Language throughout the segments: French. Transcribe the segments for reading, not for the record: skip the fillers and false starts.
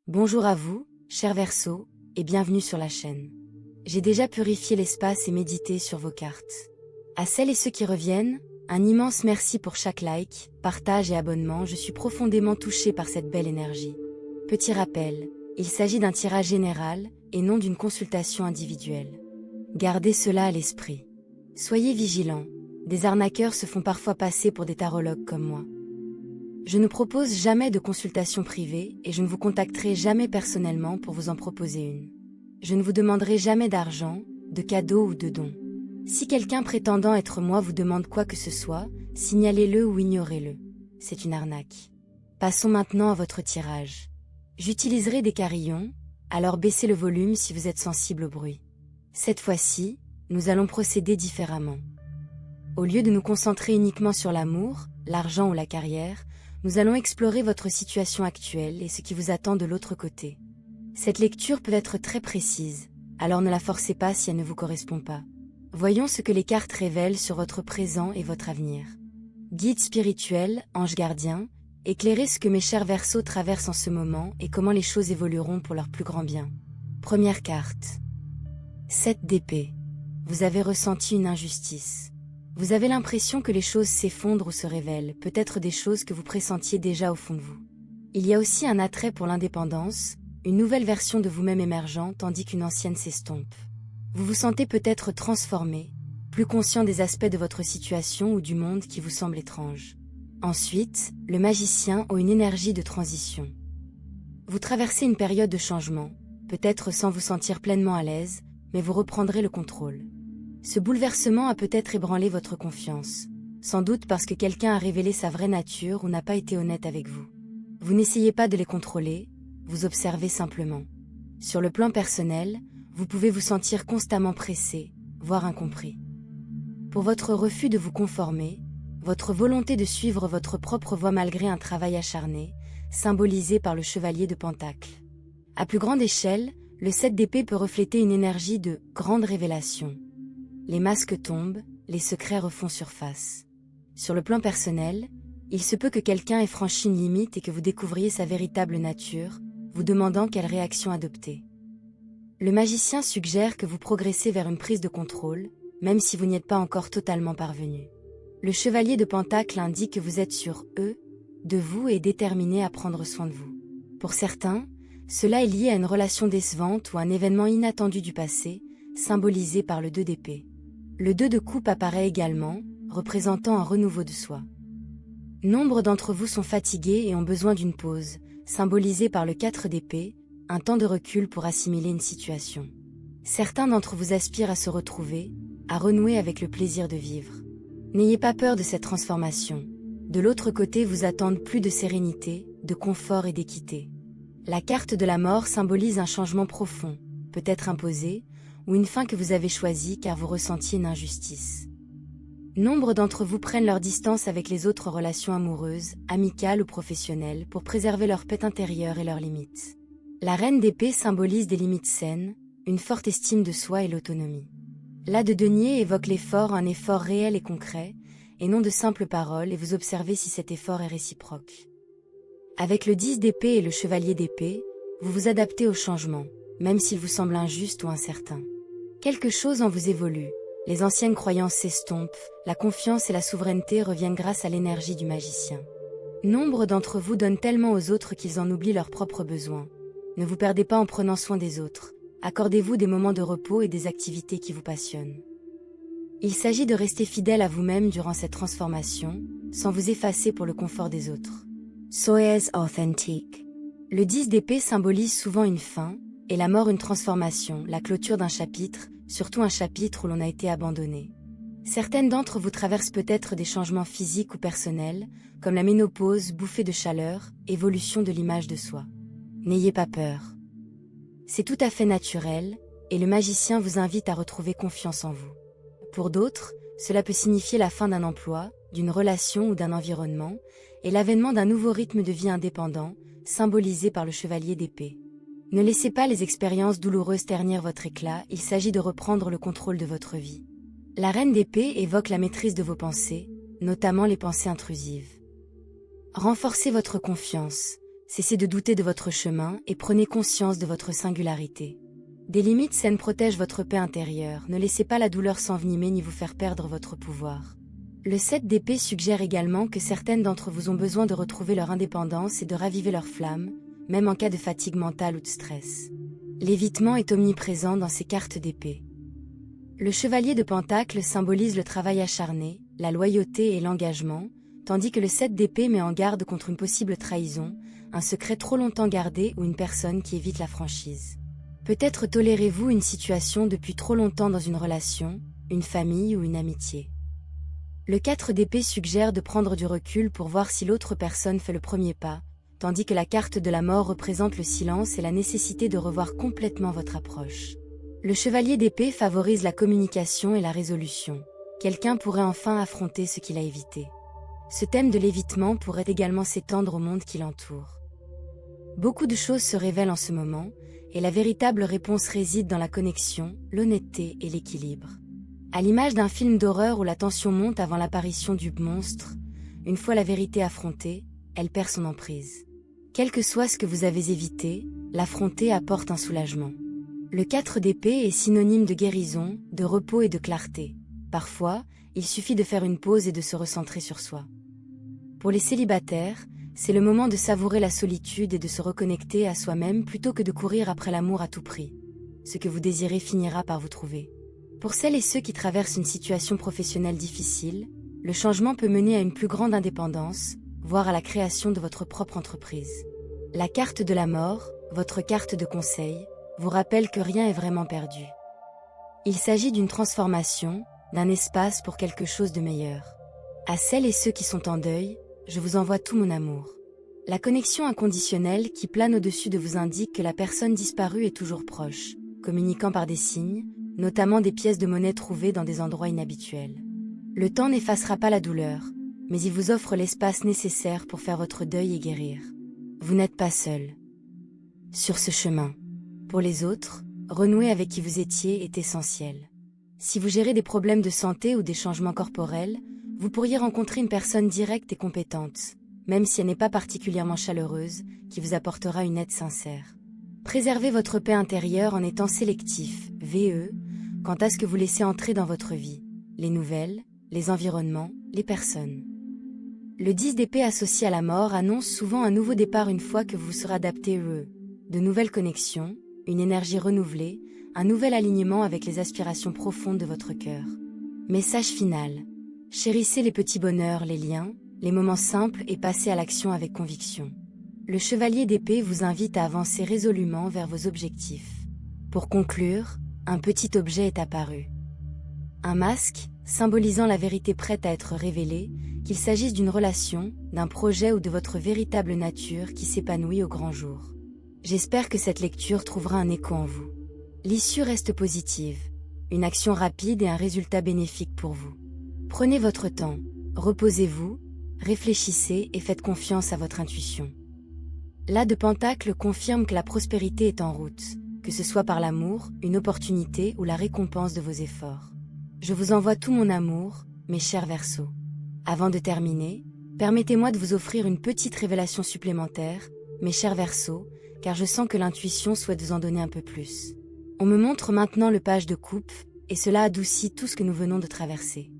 Bonjour à vous, chers Verseaux, et bienvenue sur la chaîne. J'ai déjà purifié l'espace et médité sur vos cartes. À celles et ceux qui reviennent, un immense merci pour chaque like, partage et abonnement, je suis profondément touché par cette belle énergie. Petit rappel, il s'agit d'un tirage général, et non d'une consultation individuelle. Gardez cela à l'esprit. Soyez vigilants, des arnaqueurs se font parfois passer pour des tarologues comme moi. Je ne propose jamais de consultation privée et je ne vous contacterai jamais personnellement pour vous en proposer une. Je ne vous demanderai jamais d'argent, de cadeaux ou de dons. Si quelqu'un prétendant être moi vous demande quoi que ce soit, signalez-le ou ignorez-le. C'est une arnaque. Passons maintenant à votre tirage. J'utiliserai des carillons, alors baissez le volume si vous êtes sensible au bruit. Cette fois-ci, nous allons procéder différemment. Au lieu de nous concentrer uniquement sur l'amour, l'argent ou la carrière, nous allons explorer votre situation actuelle et ce qui vous attend de l'autre côté. Cette lecture peut être très précise, alors ne la forcez pas si elle ne vous correspond pas. Voyons ce que les cartes révèlent sur votre présent et votre avenir. Guide spirituel, ange gardien, éclairez ce que mes chers Verseaux traversent en ce moment et comment les choses évolueront pour leur plus grand bien. Première carte. 7 d'épée. Vous avez ressenti une injustice. Vous avez l'impression que les choses s'effondrent ou se révèlent, peut-être des choses que vous pressentiez déjà au fond de vous. Il y a aussi un attrait pour l'indépendance, une nouvelle version de vous-même émergent tandis qu'une ancienne s'estompe. Vous vous sentez peut-être transformé, plus conscient des aspects de votre situation ou du monde qui vous semble étrange. Ensuite, le magicien a une énergie de transition. Vous traversez une période de changement, peut-être sans vous sentir pleinement à l'aise, mais vous reprendrez le contrôle. Ce bouleversement a peut-être ébranlé votre confiance, sans doute parce que quelqu'un a révélé sa vraie nature ou n'a pas été honnête avec vous. Vous n'essayez pas de les contrôler, vous observez simplement. Sur le plan personnel, vous pouvez vous sentir constamment pressé, voire incompris. Pour votre refus de vous conformer, votre volonté de suivre votre propre voie malgré un travail acharné, symbolisé par le chevalier de Pentacle. À plus grande échelle, le 7 d'épée peut refléter une énergie de grande révélation. Les masques tombent, les secrets refont surface. Sur le plan personnel, il se peut que quelqu'un ait franchi une limite et que vous découvriez sa véritable nature, vous demandant quelle réaction adopter. Le magicien suggère que vous progressez vers une prise de contrôle, même si vous n'y êtes pas encore totalement parvenu. Le chevalier de Pentacle indique que vous êtes sûr, de vous et déterminé à prendre soin de vous. Pour certains, cela est lié à une relation décevante ou un événement inattendu du passé, symbolisé par le 2 d'épée. Le 2 de coupe apparaît également, représentant un renouveau de soi. Nombre d'entre vous sont fatigués et ont besoin d'une pause, symbolisée par le 4 d'épée, un temps de recul pour assimiler une situation. Certains d'entre vous aspirent à se retrouver, à renouer avec le plaisir de vivre. N'ayez pas peur de cette transformation. De l'autre côté vous attendent plus de sérénité, de confort et d'équité. La carte de la mort symbolise un changement profond, peut-être imposé, ou une fin que vous avez choisie car vous ressentiez une injustice. Nombre d'entre vous prennent leur distance avec les autres relations amoureuses, amicales ou professionnelles pour préserver leur paix intérieure et leurs limites. La reine d'épée symbolise des limites saines, une forte estime de soi et l'autonomie. L'As de denier évoque l'effort, un effort réel et concret, et non de simples paroles et vous observez si cet effort est réciproque. Avec le 10 d'épée et le chevalier d'épée, vous vous adaptez au changement, même s'il vous semble injuste ou incertain. Quelque chose en vous évolue, les anciennes croyances s'estompent, la confiance et la souveraineté reviennent grâce à l'énergie du magicien. Nombre d'entre vous donnent tellement aux autres qu'ils en oublient leurs propres besoins. Ne vous perdez pas en prenant soin des autres, accordez-vous des moments de repos et des activités qui vous passionnent. Il s'agit de rester fidèle à vous-même durant cette transformation, sans vous effacer pour le confort des autres. Soyez authentique. Le 10 d'épée symbolise souvent une fin, et la mort une transformation, la clôture d'un chapitre, surtout un chapitre où l'on a été abandonné. Certaines d'entre vous traversent peut-être des changements physiques ou personnels, comme la ménopause, bouffée de chaleur, évolution de l'image de soi. N'ayez pas peur. C'est tout à fait naturel, et le magicien vous invite à retrouver confiance en vous. Pour d'autres, cela peut signifier la fin d'un emploi, d'une relation ou d'un environnement, et l'avènement d'un nouveau rythme de vie indépendant, symbolisé par le chevalier d'épée. Ne laissez pas les expériences douloureuses ternir votre éclat, il s'agit de reprendre le contrôle de votre vie. La reine d'épée évoque la maîtrise de vos pensées, notamment les pensées intrusives. Renforcez votre confiance, Cessez de douter de votre chemin et prenez conscience de votre singularité. Des limites saines protègent votre paix intérieure, ne laissez pas la douleur s'envenimer ni vous faire perdre votre pouvoir. Le 7 d'épée suggère également que certaines d'entre vous ont besoin de retrouver leur indépendance et de raviver leur flamme, même en cas de fatigue mentale ou de stress. L'évitement est omniprésent dans ces cartes d'épée. Le chevalier de Pentacle symbolise le travail acharné, la loyauté et l'engagement, tandis que le 7 d'épée met en garde contre une possible trahison, un secret trop longtemps gardé ou une personne qui évite la franchise. Peut-être tolérez-vous une situation depuis trop longtemps dans une relation, une famille ou une amitié. Le 4 d'épée suggère de prendre du recul pour voir si l'autre personne fait le premier pas, tandis que la carte de la mort représente le silence et la nécessité de revoir complètement votre approche. Le chevalier d'épée favorise la communication et la résolution. Quelqu'un pourrait enfin affronter ce qu'il a évité. Ce thème de l'évitement pourrait également s'étendre au monde qui l'entoure. Beaucoup de choses se révèlent en ce moment, et la véritable réponse réside dans la connexion, l'honnêteté et l'équilibre. À l'image d'un film d'horreur où la tension monte avant l'apparition du monstre, une fois la vérité affrontée, elle perd son emprise. Quel que soit ce que vous avez évité, l'affronter apporte un soulagement. Le 4 d'épée est synonyme de guérison, de repos et de clarté. Parfois, il suffit de faire une pause et de se recentrer sur soi. Pour les célibataires, c'est le moment de savourer la solitude et de se reconnecter à soi-même plutôt que de courir après l'amour à tout prix. Ce que vous désirez finira par vous trouver. Pour celles et ceux qui traversent une situation professionnelle difficile, le changement peut mener à une plus grande indépendance, voire à la création de votre propre entreprise. La carte de la mort, votre carte de conseil, vous rappelle que rien est vraiment perdu. Il s'agit d'une transformation, d'un espace pour quelque chose de meilleur. À celles et ceux qui sont en deuil, je vous envoie tout mon amour. La connexion inconditionnelle qui plane au-dessus de vous indique que la personne disparue est toujours proche, communiquant par des signes, notamment des pièces de monnaie trouvées dans des endroits inhabituels. Le temps n'effacera pas la douleur, mais il vous offre l'espace nécessaire pour faire votre deuil et guérir. Vous n'êtes pas seul sur ce chemin. Pour les autres, renouer avec qui vous étiez est essentiel. Si vous gérez des problèmes de santé ou des changements corporels, vous pourriez rencontrer une personne directe et compétente, même si elle n'est pas particulièrement chaleureuse, qui vous apportera une aide sincère. Préservez votre paix intérieure en étant sélectif, VE, quant à ce que vous laissez entrer dans votre vie, les nouvelles, les environnements, les personnes. Le 10 d'épée associé à la mort annonce souvent un nouveau départ une fois que vous serez adapté de nouvelles connexions, une énergie renouvelée, un nouvel alignement avec les aspirations profondes de votre cœur. Message final. Chérissez les petits bonheurs, les liens, les moments simples et passez à l'action avec conviction. Le chevalier d'épée vous invite à avancer résolument vers vos objectifs. Pour conclure, un petit objet est apparu. Un masque, symbolisant la vérité prête à être révélée, qu'il s'agisse d'une relation, d'un projet ou de votre véritable nature qui s'épanouit au grand jour. J'espère que cette lecture trouvera un écho en vous. L'issue reste positive, une action rapide et un résultat bénéfique pour vous. Prenez votre temps, reposez-vous, réfléchissez et faites confiance à votre intuition. L'As de Pentacle confirme que la prospérité est en route, que ce soit par l'amour, une opportunité ou la récompense de vos efforts. Je vous envoie tout mon amour, mes chers Verseaux. Avant de terminer, permettez-moi de vous offrir une petite révélation supplémentaire, mes chers Verseaux, car je sens que l'intuition souhaite vous en donner un peu plus. On me montre maintenant le page de coupe, et cela adoucit tout ce que nous venons de traverser.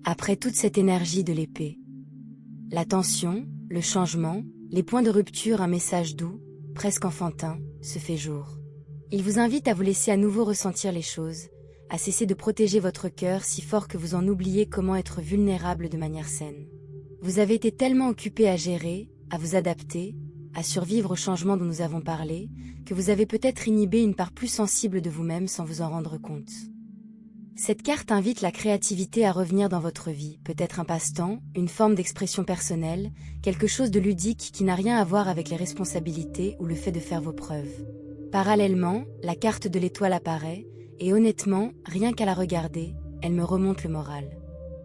Après toute cette énergie de l'épée, la tension, le changement, les points de rupture, un message doux, presque enfantin, se fait jour. Il vous invite à vous laisser à nouveau ressentir les choses, à cesser de protéger votre cœur si fort que vous en oubliez comment être vulnérable de manière saine. Vous avez été tellement occupé à gérer, à vous adapter, à survivre au changement dont nous avons parlé, que vous avez peut-être inhibé une part plus sensible de vous-même sans vous en rendre compte. Cette carte invite la créativité à revenir dans votre vie, peut-être un passe-temps, une forme d'expression personnelle, quelque chose de ludique qui n'a rien à voir avec les responsabilités ou le fait de faire vos preuves. Parallèlement, la carte de l'étoile apparaît, et honnêtement, rien qu'à la regarder, elle me remonte le moral.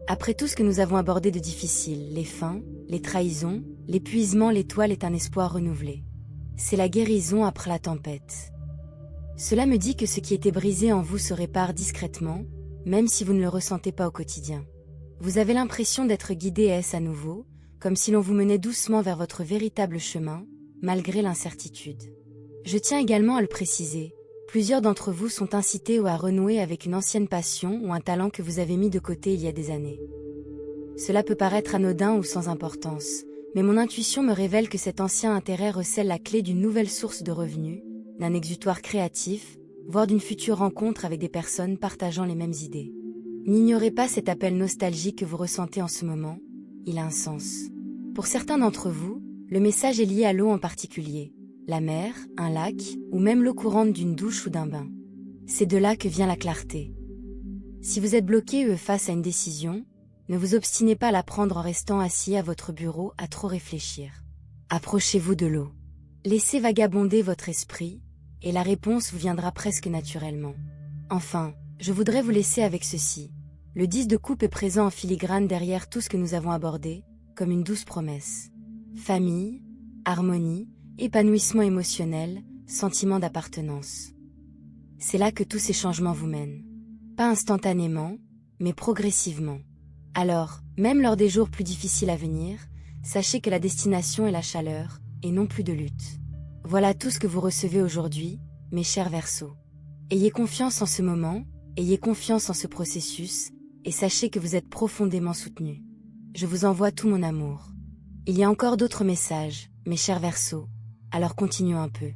Après tout ce que nous avons abordé de difficile, les fins, les trahisons, l'épuisement, l'étoile est un espoir renouvelé. C'est la guérison après la tempête. Cela me dit que ce qui était brisé en vous se répare discrètement, même si vous ne le ressentez pas au quotidien. Vous avez l'impression d'être guidé à nouveau, comme si l'on vous menait doucement vers votre véritable chemin, malgré l'incertitude. Je tiens également à le préciser, plusieurs d'entre vous sont incités ou à renouer avec une ancienne passion ou un talent que vous avez mis de côté il y a des années. Cela peut paraître anodin ou sans importance, mais mon intuition me révèle que cet ancien intérêt recèle la clé d'une nouvelle source de revenus, d'un exutoire créatif, voire d'une future rencontre avec des personnes partageant les mêmes idées. N'ignorez pas cet appel nostalgique que vous ressentez en ce moment, il a un sens. Pour certains d'entre vous, le message est lié à l'eau en particulier, la mer, un lac, ou même l'eau courante d'une douche ou d'un bain. C'est de là que vient la clarté. Si vous êtes bloqué face à une décision, ne vous obstinez pas à la prendre en restant assis à votre bureau à trop réfléchir. Approchez-vous de l'eau. Laissez vagabonder votre esprit, et la réponse vous viendra presque naturellement. Enfin, je voudrais vous laisser avec ceci. Le 10 de coupe est présent en filigrane derrière tout ce que nous avons abordé, comme une douce promesse. Famille, harmonie, épanouissement émotionnel, sentiment d'appartenance. C'est là que tous ces changements vous mènent. Pas instantanément, mais progressivement. Alors, même lors des jours plus difficiles à venir, sachez que la destination est la chaleur, et non plus de lutte. Voilà tout ce que vous recevez aujourd'hui, mes chers Verseaux. Ayez confiance en ce moment, ayez confiance en ce processus, et sachez que vous êtes profondément soutenus. Je vous envoie tout mon amour. Il y a encore d'autres messages, mes chers Verseaux, alors continuons un peu.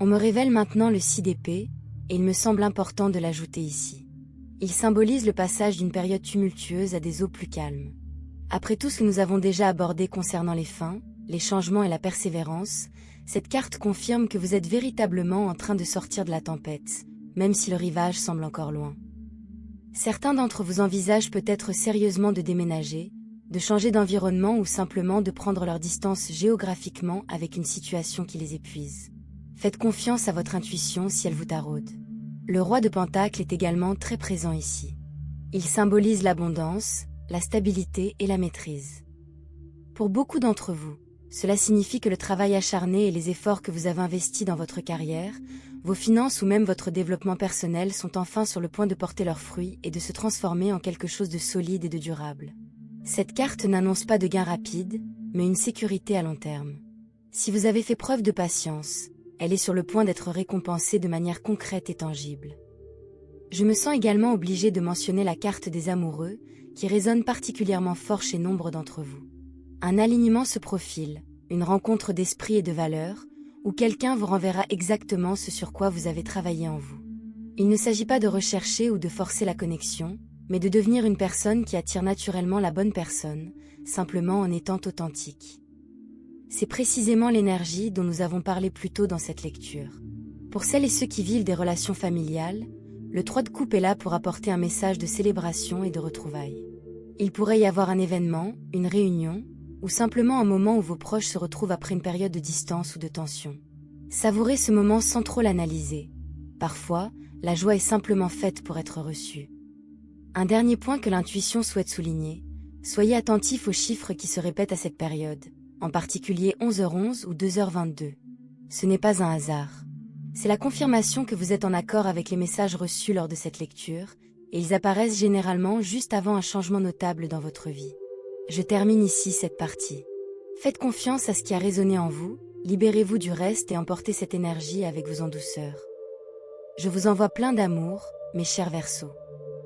On me révèle maintenant le 6 d'épée, et il me semble important de l'ajouter ici. Il symbolise le passage d'une période tumultueuse à des eaux plus calmes. Après tout ce que nous avons déjà abordé concernant les fins, les changements et la persévérance, cette carte confirme que vous êtes véritablement en train de sortir de la tempête, même si le rivage semble encore loin. Certains d'entre vous envisagent peut-être sérieusement de déménager, de changer d'environnement ou simplement de prendre leur distance géographiquement avec une situation qui les épuise. Faites confiance à votre intuition si elle vous taraude. Le roi de Pentacle est également très présent ici. Il symbolise l'abondance, la stabilité et la maîtrise. Pour beaucoup d'entre vous, cela signifie que le travail acharné et les efforts que vous avez investis dans votre carrière, vos finances ou même votre développement personnel sont enfin sur le point de porter leurs fruits et de se transformer en quelque chose de solide et de durable. Cette carte n'annonce pas de gain rapide, mais une sécurité à long terme. Si vous avez fait preuve de patience, elle est sur le point d'être récompensée de manière concrète et tangible. Je me sens également obligée de mentionner la carte des amoureux, qui résonne particulièrement fort chez nombre d'entre vous. Un alignement se profile, une rencontre d'esprit et de valeurs, où quelqu'un vous renverra exactement ce sur quoi vous avez travaillé en vous. Il ne s'agit pas de rechercher ou de forcer la connexion, mais de devenir une personne qui attire naturellement la bonne personne, simplement en étant authentique. C'est précisément l'énergie dont nous avons parlé plus tôt dans cette lecture. Pour celles et ceux qui vivent des relations familiales, le 3 de coupe est là pour apporter un message de célébration et de retrouvailles. Il pourrait y avoir un événement, une réunion, ou simplement un moment où vos proches se retrouvent après une période de distance ou de tension. Savourez ce moment sans trop l'analyser. Parfois, la joie est simplement faite pour être reçue. Un dernier point que l'intuition souhaite souligner, soyez attentifs aux chiffres qui se répètent à cette période, en particulier 11h11 ou 2h22. Ce n'est pas un hasard. C'est la confirmation que vous êtes en accord avec les messages reçus lors de cette lecture, et ils apparaissent généralement juste avant un changement notable dans votre vie. Je termine ici cette partie. Faites confiance à ce qui a résonné en vous, libérez-vous du reste et emportez cette énergie avec vous en douceur. Je vous envoie plein d'amour, mes chers Verseaux.